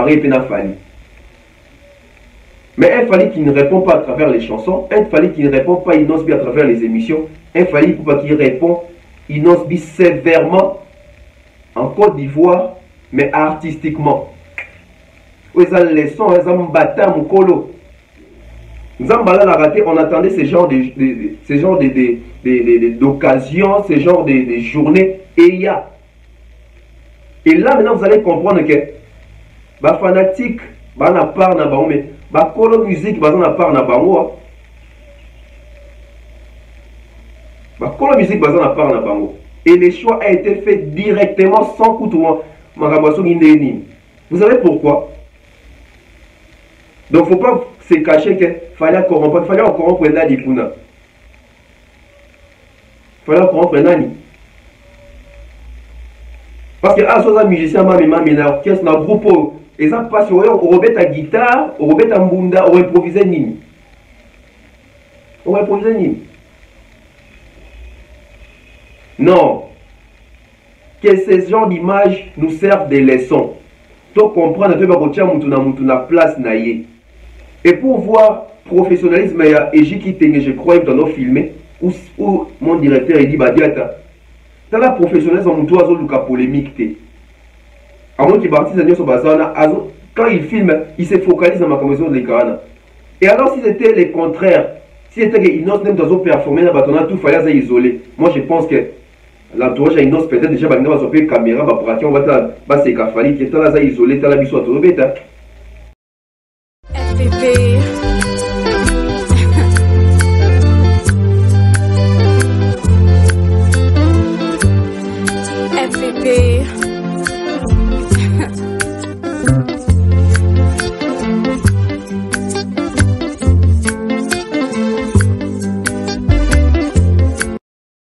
pareil Pena Fali. Mais un Fali qui ne répond pas à travers les chansons, un Fali qui ne répond pas Inosbi à travers les émissions, un Fali qui répond Inosbi sévèrement en Côte d'Ivoire, mais artistiquement. Où ils ont les sons, ils ont battu mon colo. Nous avons raté, on attendait ce genre d'occasions, ce genre de journées, et il y a. Et là maintenant vous allez comprendre que les fanatiques, ils ont part na bango, mais la musique, ils ont part na bango. La musique, ils ont part na bango. Et le choix a été fait directement sans coup de vent. Vous savez pourquoi? Donc il ne faut pas se cacher qu'il fallait corrompre. Il fallait corrompre Nani Kuna. Il fallait corrompre Nani. Parce que à un musicien, un orchestre, un groupe, ils ont passé au rebet à guitare, au rebet à mbunda, au improvisé nini. Au improvisé nini. Non. Que ces genres d'images nous servent des leçons. Pour comprendre que la place naïe. Et pour voir professionnalisme et je crois que nous filmé où mon directeur il dit Badiata. Dans la professionnalisme, on doit faire polémique. Avant qu'il partisse quand il filme, il se focalise dans ma commission de l'écran. Et alors si c'était le contraire, si c'était que Inos même dans performer dans le tout fallait isoler. Moi je pense que l'entourage à Inos peut-être déjà sur la caméra, on va se cafali qui est là isolé, dans la biso à tout le bêta.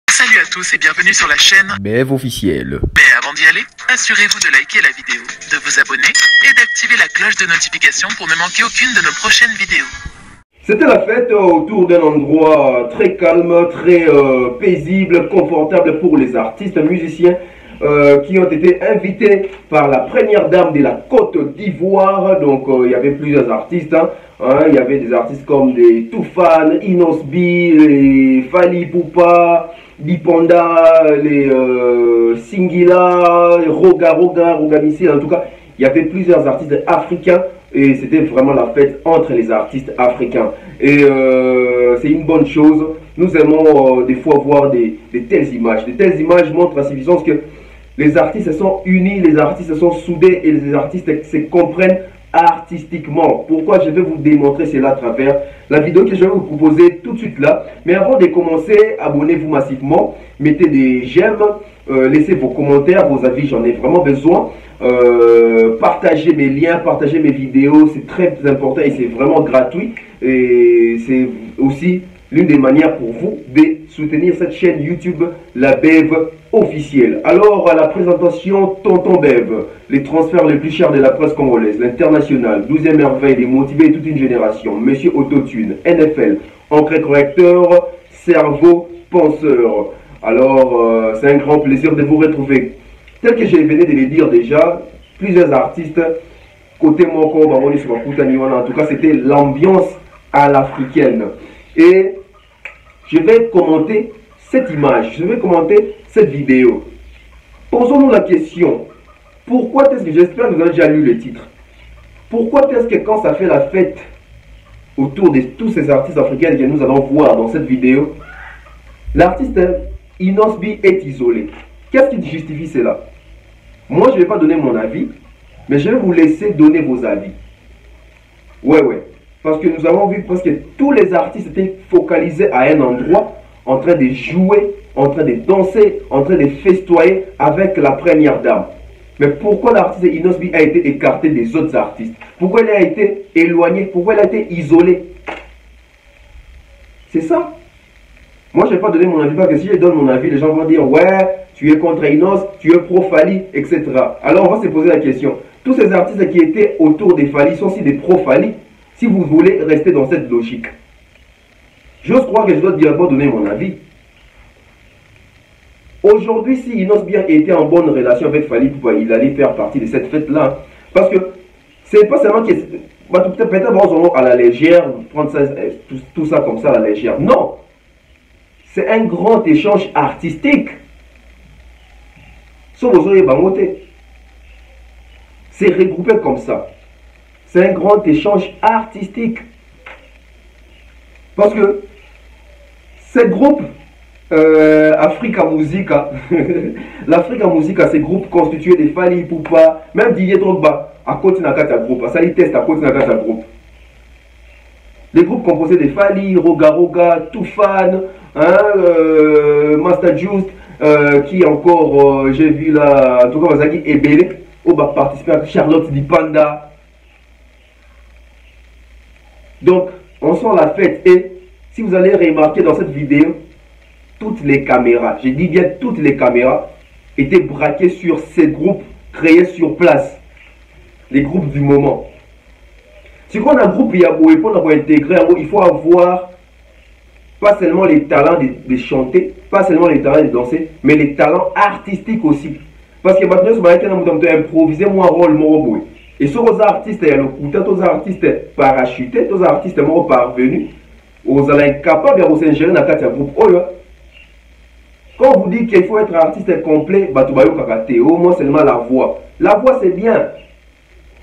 Salut à tous et bienvenue sur la chaîne BF officiel. Mais avant d'y aller, assurez-vous de liker la vidéo, de vous abonner et d'activer la cloche de notification pour ne manquer aucune de nos prochaines vidéos. C'était la fête autour d'un endroit très calme, très paisible, confortable pour les artistes, musiciens qui ont été invités par la première dame de la Côte d'Ivoire. Donc il y avait plusieurs artistes, il y avait des artistes comme des Toufan, Inosbi, les Fali Poupa, Bipanda, les Singila, Roga Missile. En tout cas, il y avait plusieurs artistes africains. Et c'était vraiment la fête entre les artistes africains. Et c'est une bonne chose. Nous aimons des fois voir de telles images. De telles images montrent à suffisance que les artistes sont unis, les artistes sont soudés et les artistes se comprennent artistiquement. Pourquoi je vais vous démontrer cela à travers la vidéo que je vais vous proposer tout de suite là. Mais avant de commencer, abonnez-vous massivement, mettez des j'aime, laissez vos commentaires, vos avis, j'en ai vraiment besoin. Partagez mes liens, partagez mes vidéos, c'est très important et c'est vraiment gratuit. Et c'est aussi l'une des manières pour vous de soutenir cette chaîne YouTube, la Bev officielle. Alors, à la présentation, Tonton Bev, les transferts les plus chers de la presse congolaise, l'international, 12e merveille, les motivés et toute une génération, Monsieur Autotune, NFL, encre correcteur, cerveau penseur. Alors, c'est un grand plaisir de vous retrouver. Tel que je venais de le dire déjà, plusieurs artistes, côté Moko, en tout cas, c'était l'ambiance à l'africaine. Et je vais commenter cette image, je vais commenter cette vidéo. Posons-nous la question, pourquoi est-ce que, j'espère que vous avez déjà lu le titre, pourquoi est-ce que quand ça fait la fête autour de tous ces artistes africains que nous allons voir dans cette vidéo, l'artiste Inosbi est isolé? Qu'est-ce qui justifie cela? Moi, je ne vais pas donner mon avis, mais je vais vous laisser donner vos avis. Ouais. Parce que nous avons vu presque tous les artistes étaient focalisés à un endroit, en train de jouer, en train de danser, en train de festoyer avec la première dame. Mais pourquoi l'artiste Inosbi a été écarté des autres artistes? Pourquoi il a été éloigné? Pourquoi il a été isolé? C'est ça. Moi, je ne vais pas donner mon avis, parce que si je donne mon avis, les gens vont dire, ouais, tu es contre Inos, tu es pro-Fali, etc. Alors, on va se poser la question. Tous ces artistes qui étaient autour des Fali sont aussi des pro-Fali, si vous voulez rester dans cette logique. J'ose croire que je dois directement donner mon avis. Aujourd'hui, si Inosbi était en bonne relation avec Fali Poupa, il allait faire partie de cette fête-là. Parce que c'est pas seulement que peut-être à la légère, prendre ça, tout ça comme ça à la légère. Non, c'est un grand échange artistique. C'est regroupé comme ça. C'est un grand échange artistique. Parce que ces groupes Africa Musica, l'Africa Musica, ces groupes constitués de Fally Ipupa, même Didier Drogba, à côté de la groupe, ça les teste à côté de la groupe. Les groupes composés de Fally, Roga Roga, Toufan, Master Just, qui encore, j'ai vu là, en tout cas, Wazaki Ebele, où va participer à Charlotte Dipanda. Donc, on sent la fête. Et si vous allez remarquer dans cette vidéo, toutes les caméras, je dis bien toutes les caméras, étaient braquées sur ces groupes créés sur place. Les groupes du moment. Si on a un groupe, pour intégrer, il faut avoir pas seulement les talents de chanter, pas seulement les talents de danser, mais les talents artistiques aussi. Parce que maintenant, on a improvisé mon rôle, mon rôle. Et sur les artistes, il y a le coup, tous les artistes parachutés, tous les artistes parvenus, aux incapables de s'ingérer dans le groupe. Quand on vous dit qu'il faut être artiste complet, au moins seulement la voix. La voix c'est bien.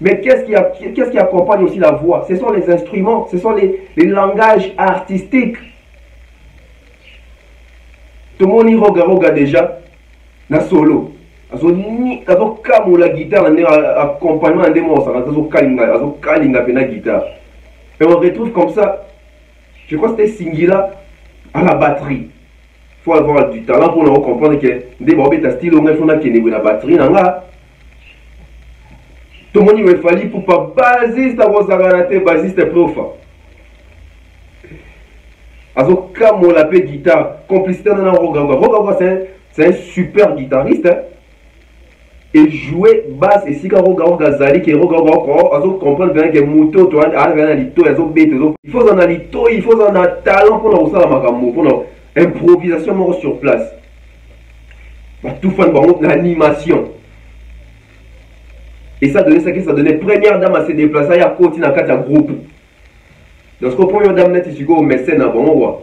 Mais qu'est-ce qui accompagne aussi la voix? Ce sont les instruments, ce sont les langages artistiques. Tout le monde y regarde déjà, na solo. Comme la guitare, accompagnement des mots, la guitare. Et on retrouve comme ça, je crois que c'était Singila à la batterie. Il faut avoir du talent pour nous comprendre que des bobés style on a fait la batterie. Tout le monde il fallait pour pas basiste à vos agaratés, basiste prof. Alors comme on l'appelle guitare, complicité dans la Roga, c'est un super guitariste. Hein? Et jouer basse et si quand Roga Zali qui Roga comprendre bien que moto toi il faut en alito, il faut en talent pour nous ça pour improvisation sur place. Tout fan l'animation. Et ça donnait ça que ça donnait première dame à se déplacer à continuer à 4 groupes. Donc ce que première dame net tu go au mécène à bon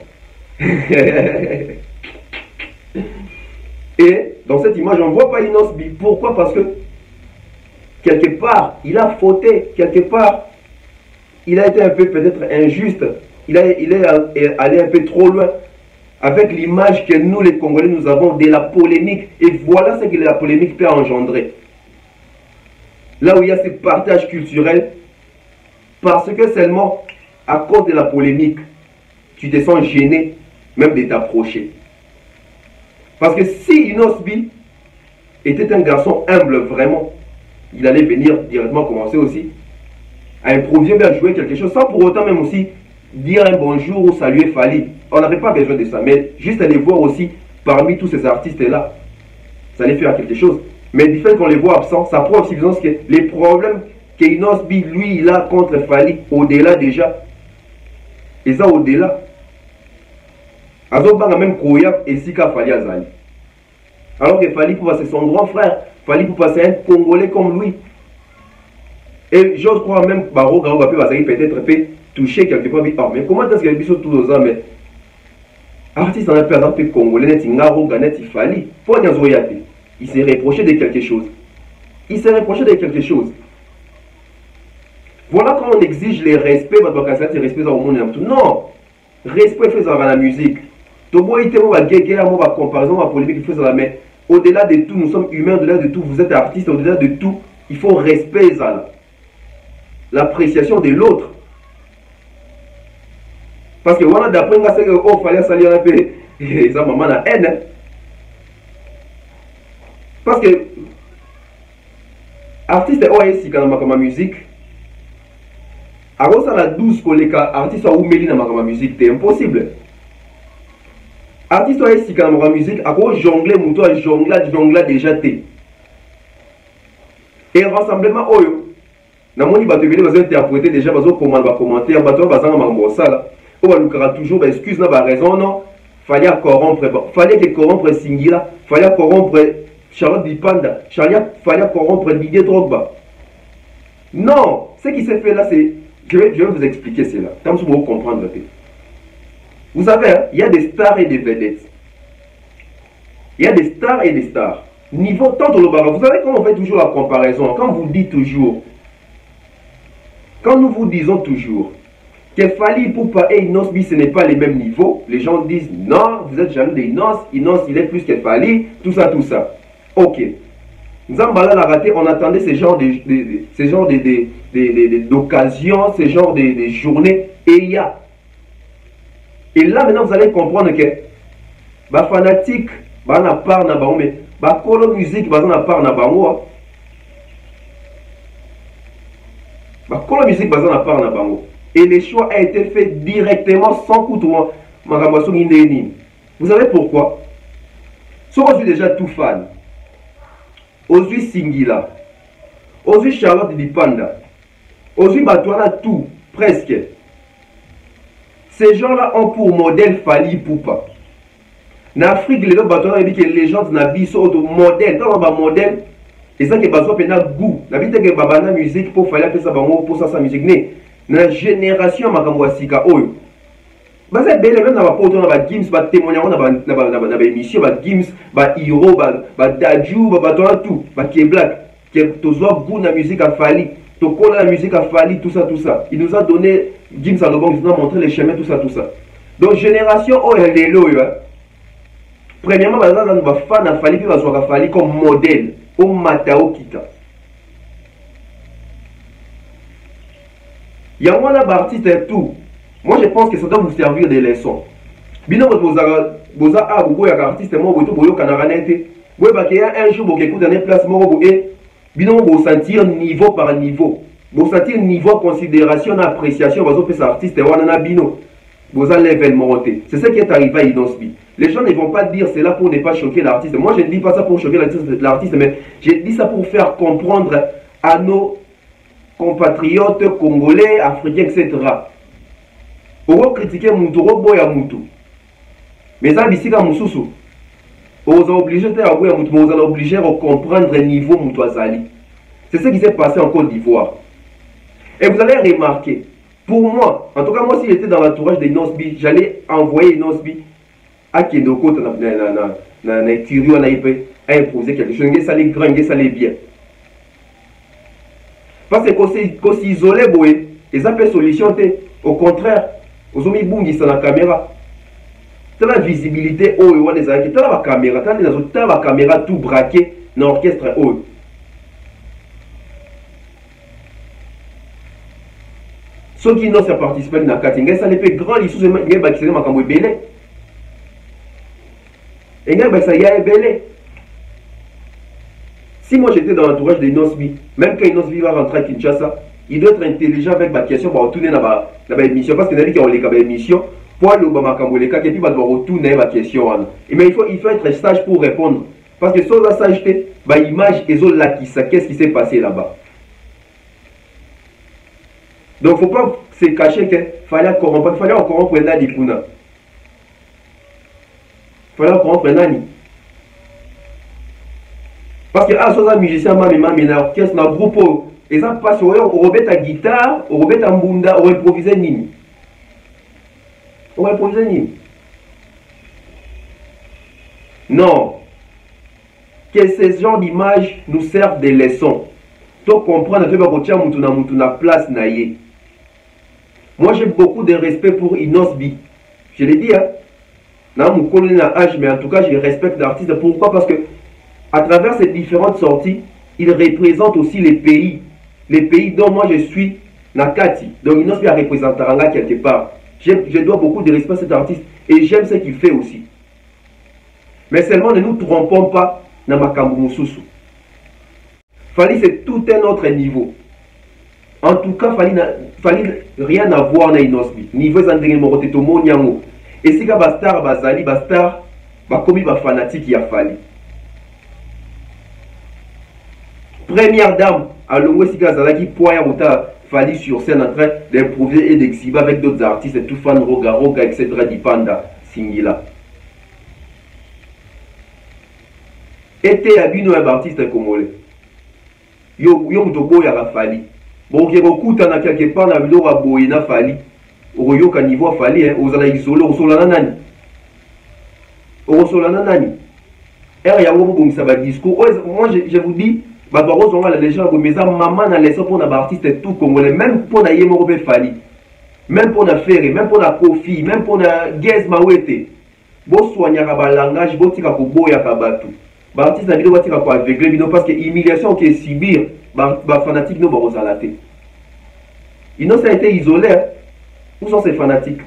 Et dans cette image on voit pas Inosbi. Pourquoi? Parce que quelque part il a fauté, quelque part il a été un peu peut-être injuste, il est allé un peu trop loin avec l'image que nous les Congolais nous avons de la polémique. Et voilà ce que la polémique peut engendrer. Là où il y a ce partage culturel, parce que seulement à cause de la polémique, tu te sens gêné même de t'approcher. Parce que si Inosbi était un garçon humble vraiment, il allait venir directement commencer aussi à improviser, à jouer quelque chose, sans pour autant même aussi dire un bonjour ou saluer Fally. On n'avait pas besoin de ça, mais juste aller voir aussi parmi tous ces artistes-là, ça allait faire quelque chose. Mais du fait qu'on les voit absents, ça prouve aussi que les problèmes que Inosbi, lui, il a contre Fally, au-delà déjà, et ça au-delà, Azobanga même Koya et Sika Fally Azali. Alors que Fally Ipupa c'est son grand frère, Fally Ipupa c'est un Congolais comme lui. Et j'ose croire même Baro Garo peut-être fait toucher quelque part. Oh, mais comment est-ce qu'il y a des choses tous les ans, mais artiste en a par exemple Congolais, Ngaro Ganet, il Fally. Pour il s'est reproché de quelque chose. Il s'est reproché de quelque chose. Voilà comment on exige les respects, respect au monde. Non, respect fait dans la musique. Tobo ite mo ba guéguerre, mo ba comparaison, ma polémique fait ça, mais au-delà de tout, nous sommes humains, au-delà de tout, vous êtes artiste, au-delà de tout, il faut respect ça. L'appréciation de l'autre. Parce que voilà, d'après moi, c'est que oh, fallait saluer un peu, et ça maman la haine. Parce que artiste est OSI quand on a ma musique. Alors ça la 12 collègues artiste ou mêlé dans ma musique, c'est impossible. Artiste OSI quand on a ma musique, à quoi jongler mouton, jongler déjà té. Et rassemblement oyo. Na moni bato bele bazo interpréter déjà bazo commentaire bato bazanga mambo sala. On va nous faire toujours excuse na ba raison non. Fallait que corrompre Singila, fallait corrompre Charlotte Dipanda, fallait corrompre Didier Drogba. Non, ce qui s'est fait là, c'est... Je vais vous expliquer cela. Comme ça, vous comprendre. Vous savez, hein, il y a des stars et des vedettes. Il y a des stars et des stars. Niveau tant de l'Obara, vous savez comment on fait toujours la comparaison. Quand vous dites toujours, quand nous vous disons toujours que Fally Ipupa et Inos B, ce n'est pas les mêmes niveaux, les gens disent non, vous êtes jaloux d'Inos, Inos il est plus que Fally, tout ça, tout ça. Ok. Zambala l'a raté, on attendait ce genre d'occasions, ce genre de journées, et il y a. Et là maintenant vous allez comprendre que les fanatiques, bah na part na bango, mais bah colo musique, bah na part na bango. Bah colo musique, bah na part na bango. Et le choix a été fait directement sans coup de main. Vous savez pourquoi? Soit je suis déjà tout fan. Aujourd'hui Singila. Aujourd'hui Charlotte Dipanda. Aujourd'hui Batouana tout, presque. Ces gens-là ont pour modèle Fally Ipupa. En Afrique, les Batouana dit que les gens n'habillent sur autre modèle. Dans un modèle, et ça qui est besoin de goût. N'habite que Babana musique pour Fally Ipupa pour ça sa musique. Dans la génération Makamwasika Oyo. Basa belle même na ba poto na ba Gims ba témoignage na ba émission ba Gims ba Hiro ba Dadju ba to tout ba K Black qui tozo goût na musique à Fally to kola la musique à Fally tout ça il nous a donné Gims à Lobong, il nous a montré les chemins tout ça donc génération oh lelo yo premièrement baza na ba fan na Fally puis bazwa Fally comme modèle au Matao Kita. Il y a un artiste et tout. Moi je pense que ça doit vous servir des leçons. Bino boza a beaucoup d'artistes moi boto boyo kanaranete. Boy ba qu'il y a un jour boke écoute dans place moko et bino bo sentir niveau par niveau. Bo sentir niveau considération appréciation bazo pe sa artiste wana na bino. Boza level monté. C'est ce qui est arrivé à Inos B. Les gens ne vont pas dire cela pour ne pas choquer l'artiste. Moi je ne dis pas ça pour choquer l'artiste mais je dis ça pour faire comprendre à nos compatriotes congolais, africains, etc. On va critiquer Moutou, on va Moutou. Mais ça, ici, quand Moussoussou, on va obligé de Moutou, on va obligé de comprendre le niveau Moutou Azali. C'est ce qui s'est passé en Côte d'Ivoire. Et vous allez remarquer, pour moi, en tout cas, moi, si j'étais dans l'entourage de Inos B, j'allais envoyer Inos B à Kendoko, à imposer quelque chose. Ça allait grand, ça allait bien. Parce que quand s'isoler, ils ont fait solution. Au contraire, ils ont mis sur la caméra. C'est la visibilité, tu as la caméra, tu as la caméra tout braqué dans l'orchestre. Ceux qui n'ont pas participé à la catégorie, ça les fait grand, ils sont baptisés dans le belé. Et ils sont belé. Si moi j'étais dans l'entourage de Inos B, même quand Inos B va rentrer à Kinshasa, il doit être intelligent avec ma question pour retourner dans la émission. Parce qu'il a dit qu'il y a une émission pour aller au Bamakamboleka et puis il va retourner ma question. Mais il faut être sage pour répondre. Parce que sans la sageté, l'image est là qui sait qu'est-ce qui s'est passé là-bas. Donc il ne faut pas se cacher qu'il fallait corrompre. Il fallait corrompre Nani Kuna. Il fallait corrompre Nani. Parce que à ce musicien mami orchestre na groupe et ça passe au rebet ta guitare, au rebet ta mbunda, au improviser nini. Au improviser nini. Non. Que ces genres d'images nous servent des leçons. Donc comprendre que tu as na place naïe. Moi j'ai beaucoup de respect pour Inos B. Je l'ai dit hein. Dans mon colonel âge, mais en tout cas je respecte l'artiste. Pourquoi? Parce que à travers ces différentes sorties, il représente aussi les pays dont moi je suis Nakati. Donc Inos B a représenté Ranga quelque part. Je dois beaucoup de respect à cet artiste et j'aime ce qu'il fait aussi. Mais seulement ne nous trompons pas dans Makambu Moussousou. Fally c'est tout un autre niveau. En tout cas, Fally rien à voir avec Inos B. Niveau Zandenge Moroteto Monyango. Et si Bastar Bazali, Bastar, Bakomi fanatique il y a Fally. Première dame, à l'Ouest Zalaki, Poya Mouta Fally sur scène en train d'improviser et d'exhiber avec d'autres artistes, tout fan Roga Roga, etc. Dipanda, Singila. Et t'es abino un artiste congolais. Yo Moutobo Yara Fally. Bon, ok, okutana quelque part na biloko ya boye na fali. Oyoka niveau fali, hein, ozala isolé, osola nani. Osola nani. Er ya wo bongisa ba discours. Moi je vous dis, ba baro zonga la légende mais ça maman na laissé pour na ba artiste tout congolais, même pour na yemo be fali. Même pour na Ferré, même pour na Kofi, même pour na Gez Mawete. Bo soignaka ba langage, bo tika ko boya ka batu. Ba artiste na bino ba tika ko aveugle bino parce que humiliation qui subir ba fanatique no ba ozalate. Inos a été isolé. Où sont ces fanatiques?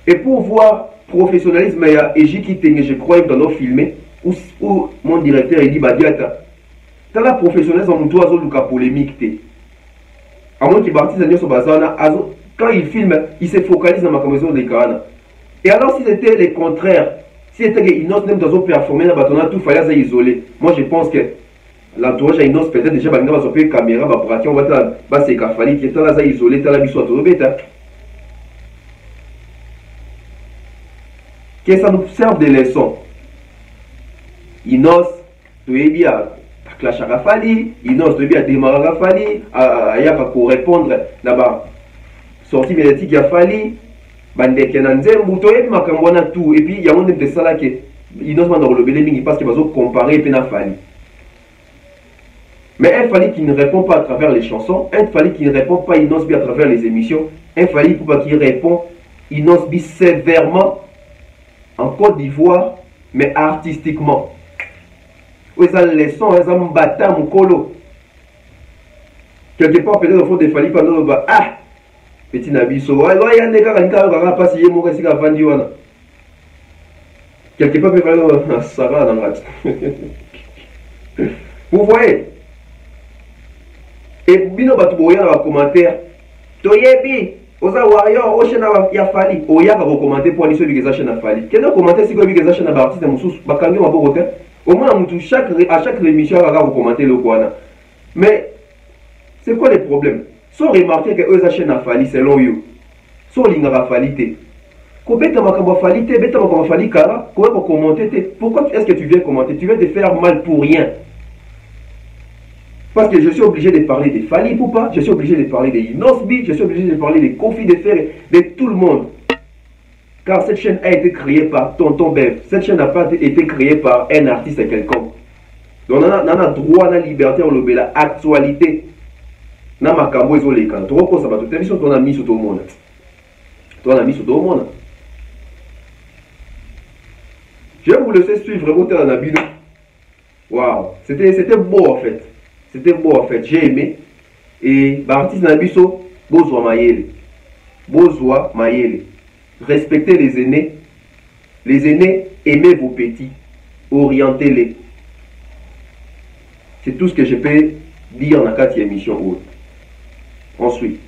Et pour voir professionnalisme et je crois que dans nos filmés où mon directeur il dit Badiata. T'as la professionnalisme en toi à polémique té. À moins qu'il bâtisse à sur Bazana, quand il filme, il se focalise dans ma commission de Kana. Et alors si c'était le contraire, si c'était que Inos même dans un performance dans Batona tout fallait isoler. Moi je pense que l'entourage à Inos peut-être déjà va sur une caméra va braquer on va se cafali qui est là isolé t'as la biso à tout bêta. Que ça nous serve de leçon. Inos tu es bien clash à Rafali, Inos tu es bien démarrer à Rafali, à yaka pour répondre là-bas. Sortie médiatique à Fali, bande kenanzembu to et makambona tout et puis il y a un de ça là que Inos m'a dans le belé parce qu'il va comparer et Fali. Mais il fallait qu'il ne répond pas à travers les chansons, il fallait qu'il ne répond pas Inos à travers les émissions, il fallait pour qu'il répond Inos sévèrement en Côte d'Ivoire, mais artistiquement. Oui, ça leçon, ça me battait mon colo. Quelque part, peut-être au fond des Fali pendant le bas. Ah! Petit Nabiso. Il y a des gars qui ont passé mon récit à Vandiwana. Quelque part, peut-être ça va dans la vous voyez? Et bino batuboya dans les commentaires. Toyebi, oza warrior, oshena ya Fali. Oya va commenter pour aller sur les chaînes à Fali. Quel est le commentaire si vous avez des chaînes à artiste de Moussous? Bakangi ma bokote. Au moins à chaque émission, on va commenter le Kwana. Mais c'est quoi les problèmes? Sans remarquer que eux chaînes à Fali selon eux. Sans l'ingara Fali. Beta makamba Fali, beta makamba Fali kara, comment commenter? Pourquoi est-ce que tu viens commenter? Tu viens te faire mal pour rien. Parce que je suis obligé de parler de Fali Poupa, je suis obligé de parler de Inosbi, je suis obligé de parler de Kofi de Fer, de tout le monde. Car cette chaîne a été créée par Tonton Bev. Cette chaîne n'a pas été créée par un artiste quelconque. Donc on a droit à la liberté, on a la actualité. On a ma cambo et les cannes. Trop ça va tout émission, on a mis sur tout le monde. On a mis sur tout le monde. Je vais vous laisser suivre vraiment dans la vidéo. Waouh, c'était beau en fait. C'était beau en fait, j'ai aimé. Et l'artiste Nabiso, Bozwa Mayele. Bozwa Mayele. Respectez les aînés. Les aînés, aimez vos petits. Orientez-les. C'est tout ce que je peux dire dans la 4e émission. Ensuite.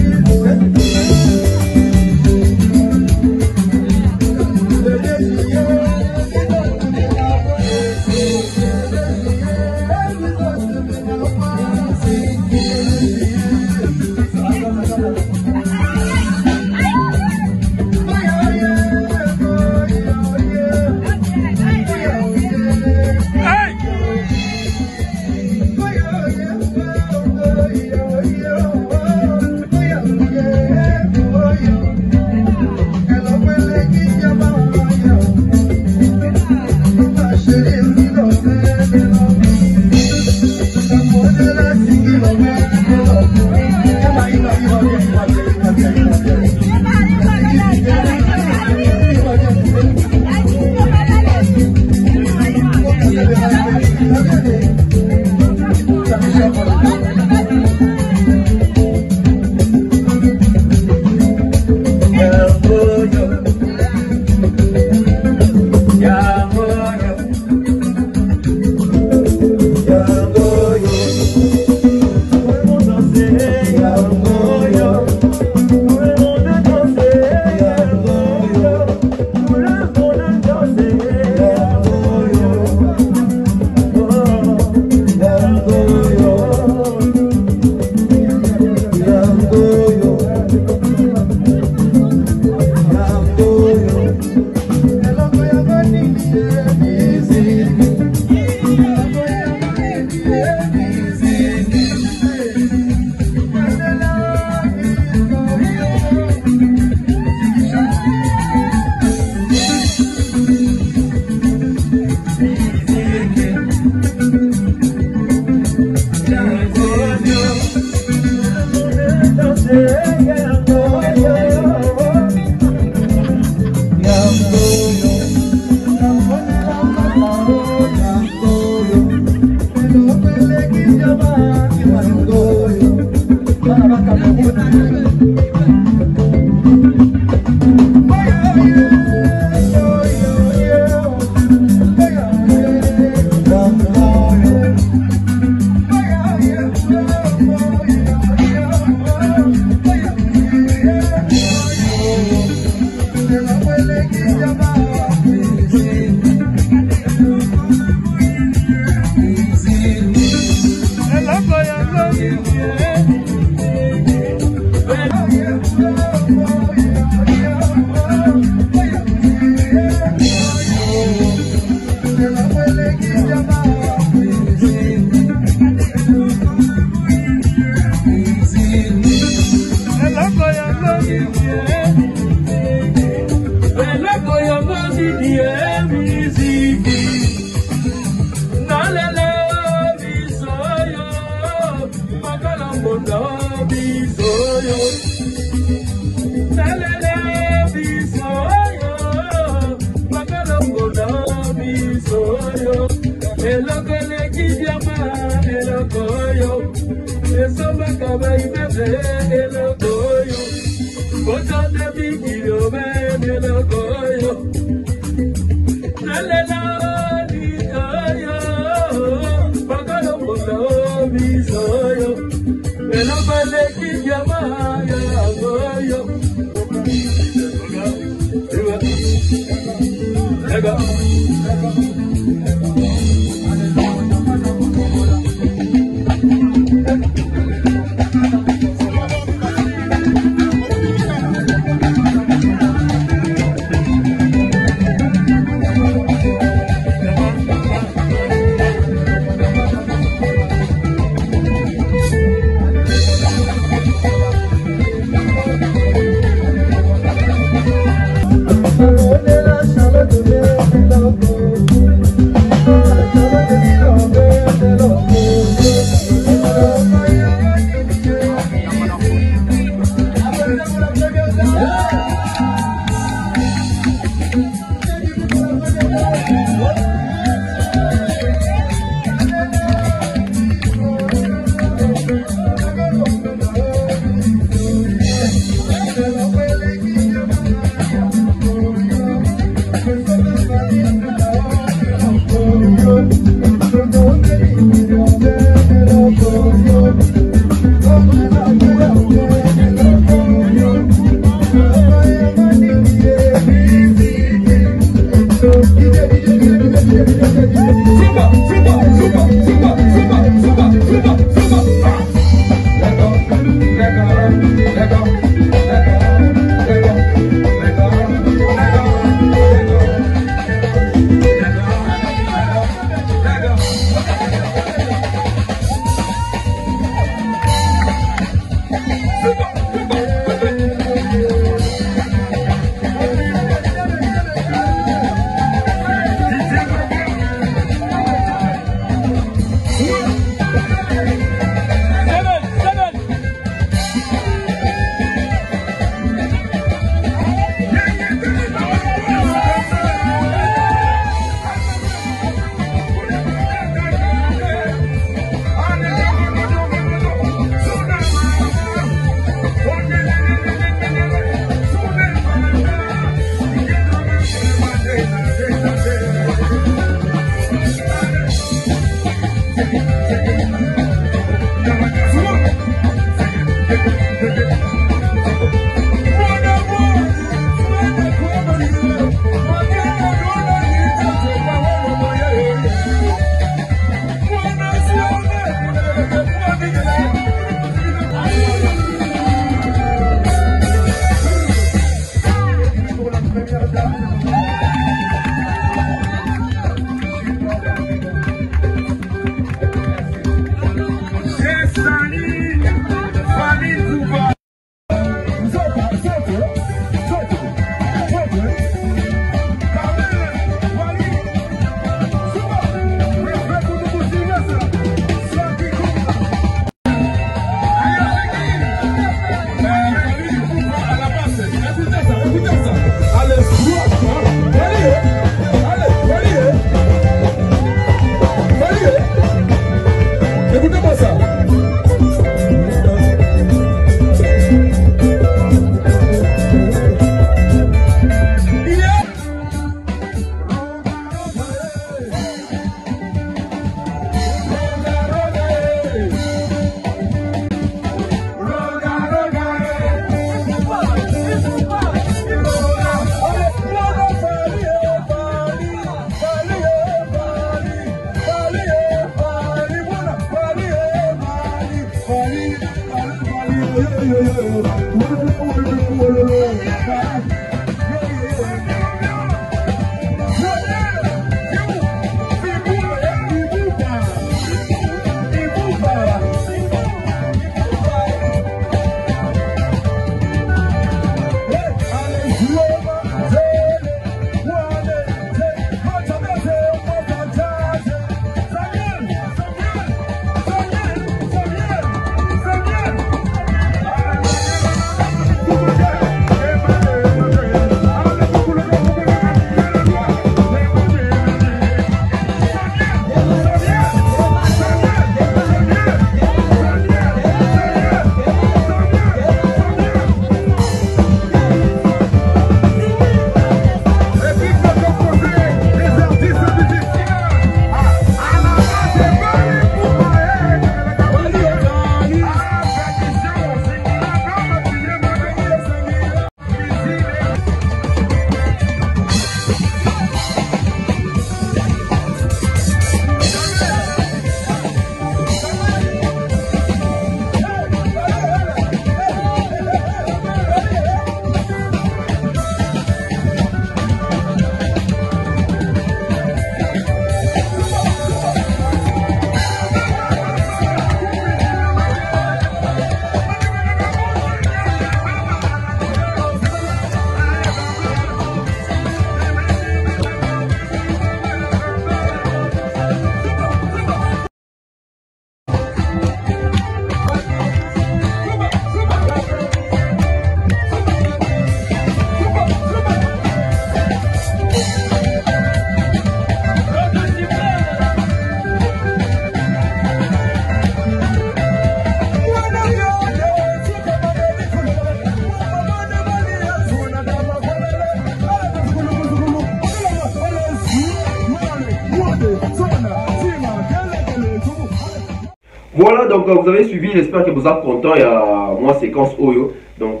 Voilà, donc vous avez suivi, j'espère que vous êtes content. Il y a moi séquence Oyo. Donc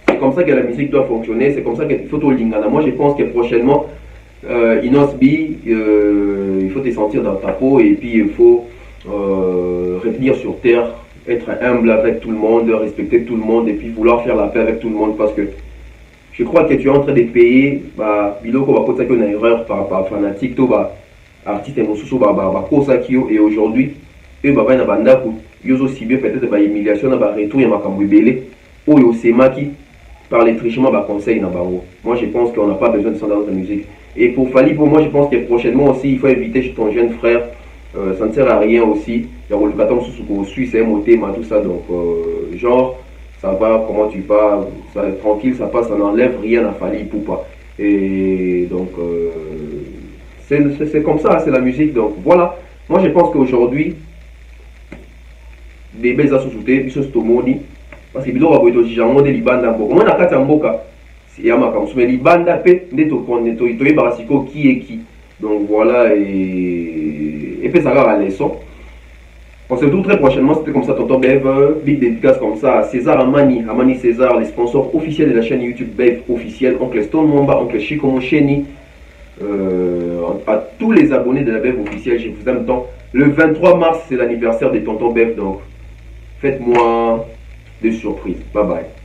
c'est comme ça que la musique doit fonctionner, c'est comme ça qu'il faut tout lingana. Moi je pense que prochainement, Inosbi, il faut te sentir dans ta peau et puis il faut retenir sur terre, être humble avec tout le monde, respecter tout le monde et puis vouloir faire la paix avec tout le monde parce que je crois que tu es en train de payer, biloko va peut-être une erreur par fanatique, tout va artiste et mosusu et aujourd'hui et baba na bandako yozo ciblé peut-être ba humiliation na ba retour ya makambo ebele oyo semaki par les trichements ba conseil na bango. Moi je pense qu'on n'a pas besoin de ça dans notre musique. Et pour Fally, pour moi je pense que prochainement aussi il faut éviter chez ton jeune frère, ça ne sert à rien aussi. Il y a le carton sous Suisse MOT tout ça donc genre ça va, comment tu parles, ça tranquille, ça passe, ça n'enlève rien à Fally Ipupa. Et donc c'est comme ça, c'est la musique. Donc voilà, moi je pense qu'aujourd'hui, les belles associés, ils sont moni parce que bilo va boito jijango de libanda mboko. Moi na kati mboka, c'est ya makamsu mais libanda pe ndeto konneto itoyi barasiko qui est qui. Donc voilà et puis ça va la leçon. On se retrouve très prochainement, c'était comme ça Tonton Bev, big dédicace comme ça à César Amani César, les sponsors officiels de la chaîne YouTube Bev officielle, Oncle Stone Momba, Oncle Chico Mocheni. À tous les abonnés de la Bev officielle, je vous aime tant. Le 23 mars, c'est l'anniversaire de Tonton Bev, donc faites-moi des surprises. Bye bye.